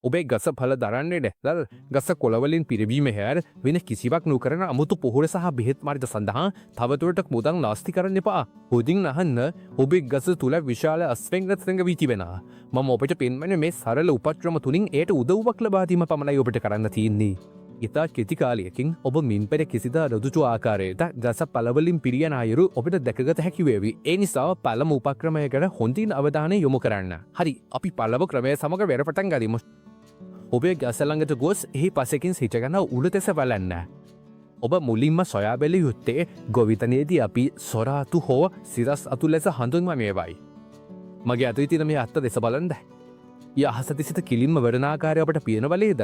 ඔබේ ගස පල දරන්නේ නැත්තල් ගස කොළවලින් පිරිවීම හැර වෙන කිසිවක් නොකරන අමුතු පොහොර සහ බෙහෙත් මාර්ග සඳහා තවදුරටත් මුදන් නාස්ති කරන්න එපා. හොදින් අහන්න ඔබේ ගස තුළ විශාල අස්වෙංගත්සඟ වී තිබෙන. මම ඔබට පෙන්වන මේ සරල උපක්‍රම තුලින් ඒට උදව්වක් ලබා දීම පමණයි ඔබට කරන්න තියෙන්නේ. ඉතා කෙටි කාලයකින් ඔබ මින් පෙර කිසිදා රදුචු ආකාරයට ගස පළවලින් පිරියන අයුරු ඔබට දැකගත හැකි වේවි. ඒ නිසා පළමු උපක්‍රමයකට හොඳින් අවධානය යොමු කරන්න. හරි, අපි පළව ක්‍රමය සමග වැඩ පටන් ගනිමු. ඔබේ ගස ළඟට ගොස් එහි පසෙකින් සිටගෙන උළු දෙස බලන්න. ඔබ මුලින්ම සොයා බැලිය යුත්තේ ගොවිතනයේදී අපි සොර අතු හෝ සිරස් අතු ලෙස හඳුන්වන්නේවයි. මගේ අතේ තියෙන මේ අත්ත දෙස බලන්න. ය අහස දෙසිට කිලින්ම වඩනාකාරය අපට පියන බලේද?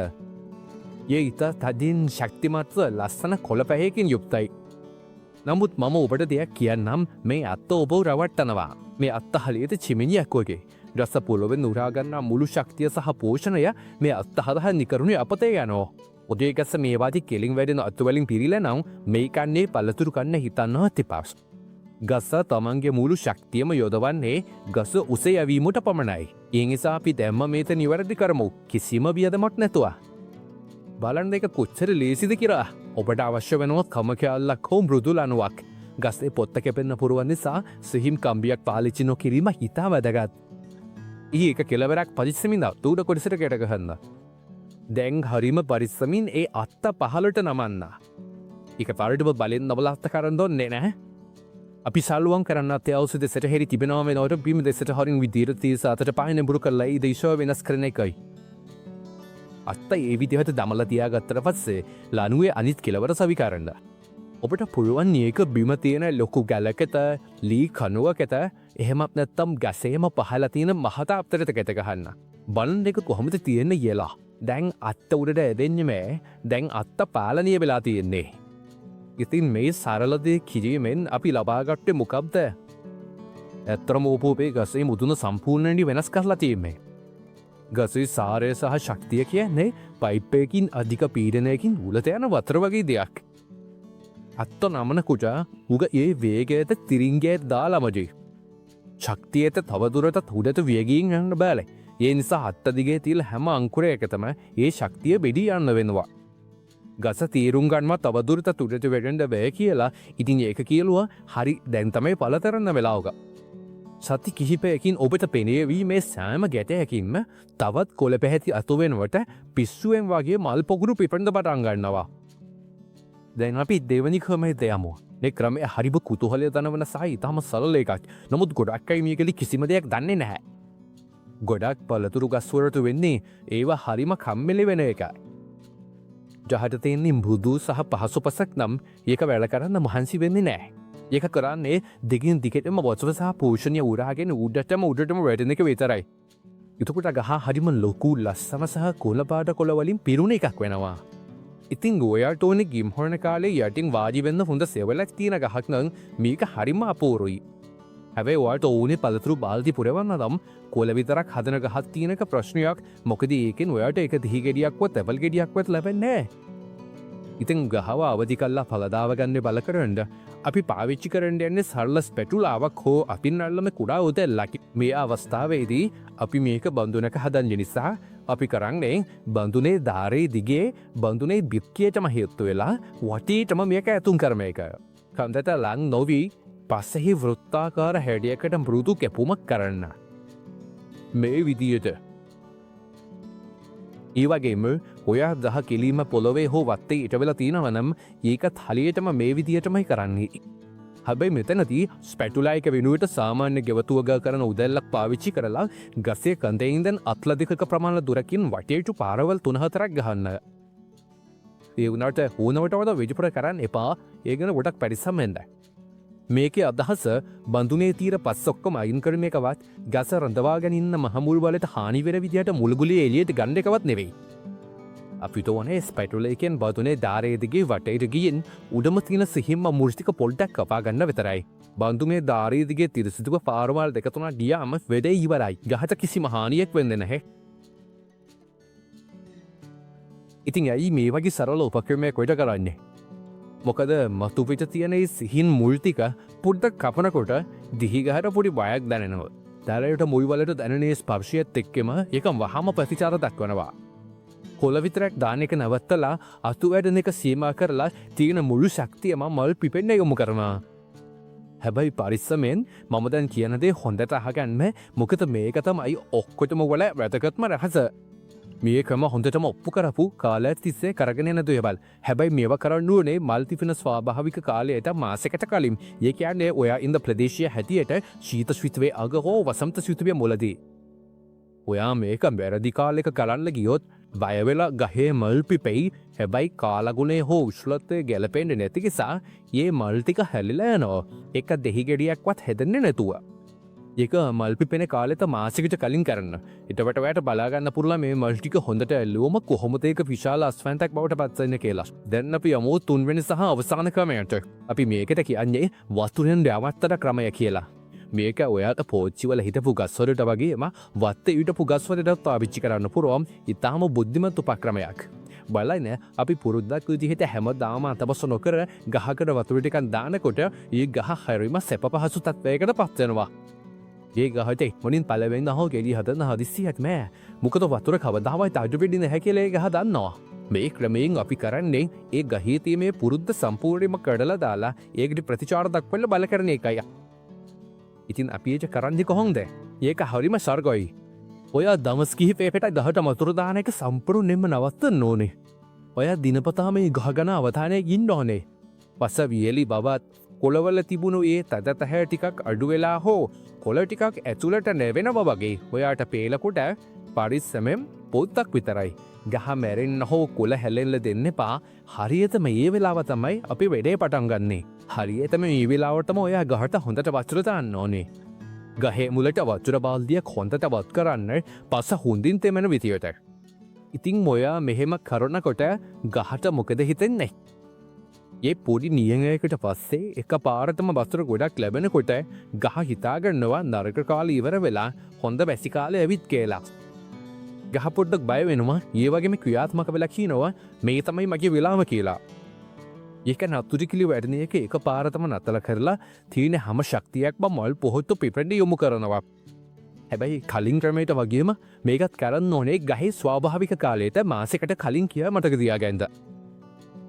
ඒ ඉතා තදින් ශක්තිමත්ව ලස්සන කොළ පැහැයකින් යුක්තයි. නමුත් මම ඔබට දෙයක් කියන්නම්, මේ අත්ත ඔබ රවට්ටනවා. මේ අත්ත හලියට චිමිනියක් වගේ. රස පොළොවෙන් උරාගන්නා මුළු ශක්තිය සහ පෝෂණය මේ අත්ත හදහ නිකරුණේ අපතේ යනෝ. ඔදේ ගස මේවාදි කෙලින් වැඩෙන අත්තුවලින් පිරිල නම් මේ කන්නේ පලතුරු කන්න හිතන්නවා තිපස්. ගස තමන්ගේ මුළු ශක්තියම යොදවන්නේ ගස උසේ යවීමට පමණයි. ඒ නිසා අපි දැම්ම මේත නිවැරදි කරමු, කිසිම වියදමක් නැතුව. බලන්න එක කොච්චර ලේසිද කියලා. ඔබට අවශ්‍ය වෙනවා කම කෑල්ලක් හෝ මෘදුල අණුවක්. ගස්සේ පොත්ත කැපෙන්න පුරුවන් නිසා සිහිම් කම්බියක් පාවිච්චි නොකිරීම හිතා වැදගත්. ඒක කෙලවරක් පරිස්සමින් උඩ කොටසට ගැටගහන්න. දැන් හරිම පරිස්සමින් ඒ අත්ත පහළට නමන්න. ඒක පාරටම බලෙන් නබලත්ත කරන්න ඕනේ නැහැ. අපි සල්ලුවන් කරන්න අත්‍යවශ්‍ය දෙසට හෙරි තිබෙනවා වෙනවට බිම දෙසට හරින් විදිහට 37ට පහින් බුරු කරලා ඒ දිශාව වෙනස් කරන එකයි. අත්ත ඒ විදිහට දමලා තියාගත්තට පස්සේ ලණුවේ අනිත් කෙලවර සවි කරන්න. ඔබට පුළුවන් ඒක බිම තියෙන ලොකු ගැලකට, ලී කණුවකට, එහෙමත් නැත්තම් ගසේම පහළ තියෙන මහත අපතරට ගැට ගහන්න. බලන්න එක කොහොමද තියෙන්නේ කියලා. දැන් අත්ත උඩට ඇදෙන්නේ මේ. දැන් අත්ත පාලනය වෙලා තියෙන්නේ. ඉතින් මේ සරල දේ කිරීමෙන් අපි ලබාගත්තේ මොකක්ද? ඇත්තටම ඔබේ ගසේ මුදුන සම්පූර්ණයෙන් වෙනස් කරලා තියෙන්නේ. ගසේ සාරය සහ ශක්තිය කියන්නේ පයිප්පයකින් අධික පීඩනයකින් උලට යන වතුර වගේ දෙයක්. අත්ත නමන කුජා උග ඒ වේගයට තිරින්ගේත් දාලාමජී. ශක්තියට තවදුරටත් උඩට වේගයෙන් යන්න බෑලේ. ඒ නිසා අත්ත දිගේ තියලා හැම අංකුරයකටම ඒ ශක්තිය බෙදී යන්න වෙනවා. ගස තීරුම් ගන්නවා තවදුරටත් උඩට වැඩෙන්න බෑ කියලා. ඉතින් ඒක කියලුවා හරි දැන් තමයි පළතරන්න වෙලාවක. සති කිහිපයකින් ඔබට පෙනේවී මේ සෑම ගැටයකින්ම තවත් කොළ පැහැති අතුවෙනවට පිස්සුවෙන් වගේ මල් පොගුරු පිපෙන්ඩ පටන් ගන්නවා. දැන් අපි දෙවනි ක්‍රමේ දෙයමු. මේ ක්‍රමය හරිම කුතුහලය දනවන සහ ඉතාම සරල එකක්. නමුත් ගොඩක් අය මේකෙලි කිසිම දෙයක් දන්නේ නැහැ. ගොඩක් පළතුරු ගස්වලට වෙන්නේ ඒවා හරිම කම්මැලි වෙන එකයි. ජහට තියෙන්නේ මෘදු සහ පහසු පසක් නම් ඒක වැඩ කරන්න මහන්සි වෙන්නේ නැහැ. ඒක කරන්නේ දිගින් දිගටම වතුර සහ පෝෂණය උරාගෙන උඩටම වැඩෙන එක විතරයි. එතකොට ගහ හරිම ලොකු ලස්සන සහ කොළ පාට කොළ වලින් පිරුණ එකක් වෙනවා. ඉතින් ඔයාට ඕනේ ගිම්හොරණ කාලේ යටින් වාඩි වෙන්න හොඳ සෙවලක් තියෙන ගහක් නම් මේක හරිම අපූරුයි. හැබැයි ඔයාට ඕනේ පළතුරු බාල්දි පුරවන්න නම් කොළ විතරක් හදන ගහක් තියෙනක ප්‍රශ්නයක්. මොකද ඒකෙන් ඔයාට එක දිහි ගෙඩියක්වත් ඇපල් ගෙඩියක්වත් ලැබෙන්නේ නැහැ. ඉතින් ගහව අවදි කල්ලා පලදාව ගන්න බල කරන්න අපි පාවිච්චි කරන්න යන්නේ සරල ස්පැටුලාවක් හෝ අපින් අල්ලම කුඩා උදැල්ලකි. මේ අවස්ථාවේදී අපි මේක බඳුනක හදන්න නිසා අපි කරන්නේ බඳුනේ ධාරයේ දිගේ බඳුනේ බිත්කියටම හේතු වෙලා වටේටම මේක ඇතුම් කරන එක. කන්දට ලං නොවී පස්සෙහි වෘත්තාකාර හැඩියකට මෘදු කැපුමක් කරන්න. මේ විදියට ඒවගේම ඔයා දහ කෙලීම පොළොවේ හෝ වත්තේ ඉටවෙලා තියෙනවනම් ඒකත් හලියටම මේ විදියටමයි කරන්නේ. හැබැයි මෙතනදී ස්පැටුලායික වෙනුවට සාමාන්‍ය ගෙවතුවග කරන උදැල්ලක් පාවිච්චි කරලා ගසේ කන්දයින්දන් අත්ල දෙකක ප්‍රමාණ දුරකින් වටේටු පාරවල් 3-4ක් ගහන්න. ඒ වුණාට ඕනවට වඩා විජිපුර කරන්න එපා. ඒ ගැන ගොඩක් පරිස්සම් වෙන්න. මේකේ අදහස බඳුනේ තීර පස් ඔක්කොම අයින් කරන එකවත් ගස රඳවාගෙන ඉන්න මහමුල් වලට හානි වෙන විදිහට මුල්ගුලිය එළියට ගන්න එකවත් නෙවෙයි. අපිට ඕනේ ස්පැටුලේකෙන් බඳුනේ ධාරයේ දිගේ වටේට ගියින් උඩම තියෙන සිහිම්ම මූර්තික පොල්ටක් කපා ගන්න විතරයි. බඳුනේ ධාරයේ දිගේ තිරසිදුව පාරවල් 2-3 ගියාම වැඩේ ඉවරයි. ගහට කිසිම හානියක් වෙන්නේ නැහැ. ඉතින් ඇයි මේ වගේ සරල උපක්‍රමයක් කොයිට කරන්නේ? මොකද මතු පිට තියෙන සිහින් මුල් ටික පොඩ්ඩක් කපනකොට දිහිගහට පොඩි බයක් දැනෙනවා. දරයට මුල් වලට දැනෙන ස්පර්ශයත් එක්කම ඒක වහාම ප්‍රතිචාර දක්වනවා. කොළ විතරක් දාන එක නවත්තලා අතු වැඩන එක සීමා කරලා තියෙන මුළු ශක්තියම මල් පිපෙන්න යොමු කරනවා. හැබැයි පරිස්සමෙන් මම දැන් කියන දේ හොඳට අහගන්න මොකද මේක තමයි ඔක්කොටම වල වැදගත්ම රහස. මේකම හොඳටම ඔප්පු කරපු කාලයක් තිස්සේ කරගෙන යන දේවල්. හැබැයි මේවා කරන්න ඕනේ මල් තිබෙන ස්වාභාවික කාලයට මාසයකට කලින්. ඒ කියන්නේ ඔයා ඉන්න ප්‍රදේශය හැටියට ශීත ඍතුවේ අග හෝ වසන්ත ඍතුවේ මුලදී. ඔයා මේක වැරදි කාලෙක කරන්න ගියොත් බය වෙලා ගහේ මල් පිපෙයි. හැබැයි කාලගුණේ හෝ උෂ්ණත්වය ගැලපෙන්නේ නැති නිසා මේ මල් ටික හැලිලා යනවා. එක දෙහි ගෙඩියක්වත් හැදෙන්නේ නැතුව. ඒක මල් පිපෙන කාලෙට මාසෙකට කලින් කරන්න. ඊටවට ඔයාට බලාගන්න පුළුවන් මේ මල් ටික හොඳට ඇල්ලුවම කොහොමද ඒක විශාල අස්වැන්තක් බවට පත් වෙන්නේ කියලා. දැන් අපි යමු තුන්වෙනි සහ අවසාන ක්‍රමයට. අපි මේකට කියන්නේ වතුරෙන් යවත්තර ක්‍රමය කියලා. මේක ඔයාට පෝච්චිවල හිටපු ගස්වලට වගේම වත්තේ හිටපු ගස්වලටත් පාවිච්චි කරන්න පුළුවන් ඉතාම බුද්ධිමත් උපක්‍රමයක්. බලන්න අපි පුරුද්දක් විදිහට හැමදාම අතපස නොකර ගහකට වතුර ටිකක් දානකොට ඒ ගහ හරිම සැප පහසු තත්වයකට පත් වෙනවා. ඒ ගහට ඉක්මනින් පළවෙනි හෝ ගෙඩි හදන්න හදිස්සියක් නෑ. මොකද වතුර කවදාවත් අඩු වෙන්නේ නැහැ කියලා ඒ ගහ දන්නවා. මේ ක්‍රමයෙන් අපි කරන්නේ ඒ ගහේ තියෙන පුරුද්ද සම්පූර්ණයෙන්ම කඩලා දාලා ඒකට ප්‍රතිචාර දක්වන්න බල කරන එකයි. ඉතින් අපි ඒක කරන්නේ කොහොමද? ඒක හරිම සර්ගොයි. ඔය දවස් කිහිපයකට ගහට වතුර දාන එක සම්පූර්ණයෙන්ම නවත්තන්න ඕනේ. ඔය දිනපතා මේ ගහ ගැන අවධානයෙන් ඉන්න ඕනේ. පස වියලි බවත් කොළවල තිබුණු ඒ තද තැහැ ටිකක් අඩු වෙලා හෝ කොළ ටිකක් ඇතුළට නැවෙනවා වගේ ඔයාට පේලකොට පරිස්සමෙන් පොත්තක් විතරයි. ගහ මැරෙන්න හෝ කොළ හැලෙන්න දෙන්න එපා. හරියටම ඒ වෙලාව තමයි අපි වැඩේ පටන් ගන්නේ. හරියටම මේ වෙලාවටම ඔයා ගහට හොඳට වතුර දාන්න ඕනේ. ගහේ මුලට වතුර බාල්දියක් හොඳට වත් කරන්න පස හොඳින් තෙමෙන විදියට. ඉතින් ඔයා මෙහෙම කරනකොට ගහට මොකද හිතෙන්නේ? ඒ පොඩි නියඟයකට පස්සේ එක පාරටම වතුර ගොඩක් ලැබෙනකොට ගහ හිතාගන්නවා නරක කාලේ ඉවර වෙලා හොඳ වැසි කාලේ ඇවිත් කියලා. ගහ පොඩ්ඩක් බය වෙනවා. ඒ වගේම ක්‍රියාත්මක වෙලා කියනවා මේ තමයි මගේ වෙලාව කියලා. ඒක නතුරු කිලි වැඩන එක එක පාරටම නතර කරලා තියෙන හැම ශක්තියක්ම මල් පොහොත්තු පිපෙන්න යොමු කරනවා. හැබැයි කලින් ක්‍රමයට වගේම මේකත් කරන්න ඕනේ ගහේ ස්වාභාවික කාලයට මාසෙකට කලින් කියලා මතක තියාගන්න.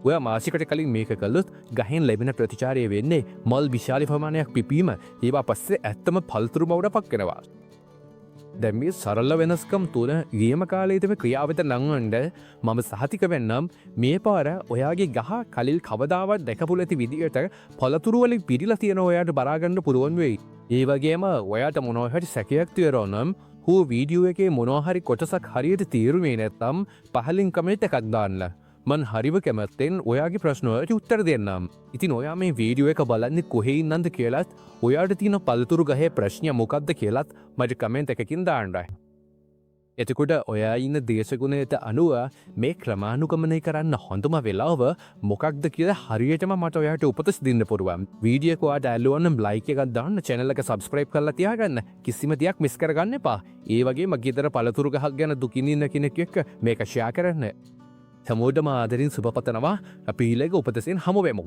ඔය මාසිකට කලින් මේක කළොත් ගහෙන් ලැබෙන ප්‍රතිචාරය වෙන්නේ මල් විශාල ප්‍රමාණයක් පිපීම ඒවා පස්සේ ඇත්තම පළතුරු බවට පත් වෙනවා. දැන් මේ සරල වෙනස්කම් තුන ගියම කාලයේදීම ක්‍රියාවට නංවන්න මම සහතික වෙන්නම් මේ පාර ඔයාගේ ගහ කලින් කවදාවත් දැකපු නැති විදියට පළතුරු වලින් පිරීලා තියෙන ඔයාට බලා ගන්න පුළුවන් වෙයි. ඒ වගේම ඔයාට මොනවා හරි සැකයක් තියෙනවා නම් හෝ වීඩියෝ එකේ මොනවා හරි කොටසක් හරියට තේරුනේ නැත්නම් පහලින් කමෙන්ට් එකක් දාන්න. මන් හරිව කැමැත්තෙන් ඔයාගේ ප්‍රශ්නවලට උත්තර දෙන්නම්. ඉතින් ඔයා මේ වීඩියෝ එක බලන්නේ කොහේ ඉන්නන්ද කියලත් ඔයාට තියෙන පළතුරු ගහේ ප්‍රශ්නය මොකක්ද කියලත් මට කමෙන්ට් එකකින් දාන්න. එතකොට ඔයා ඉන්න දේශගුණයට අනුව මේ ක්‍රමානුගමනය කරන්න හොඳම වෙලාව මොකක්ද කියලා හරියටම මට ඔයාට උපදෙස් දෙන්න පුළුවන්. වීඩියෝ එක ඔයාට ඇල්ලුවනම් ලයික් එකක් දාන්න, channel එක subscribe කරලා තියාගන්න. කිසිම දෙයක් මිස් කරගන්න එපා. ඒ වගේම ගෙදර පළතුරු ගහක් ගැන දුකින් ඉන්න කෙනෙක් එක්ක මේක share කරන්න. හැමෝටම ආදරෙන් සුබ පතනවා. අපි ඊළඟ උපදෙසෙන් හමු වෙමු.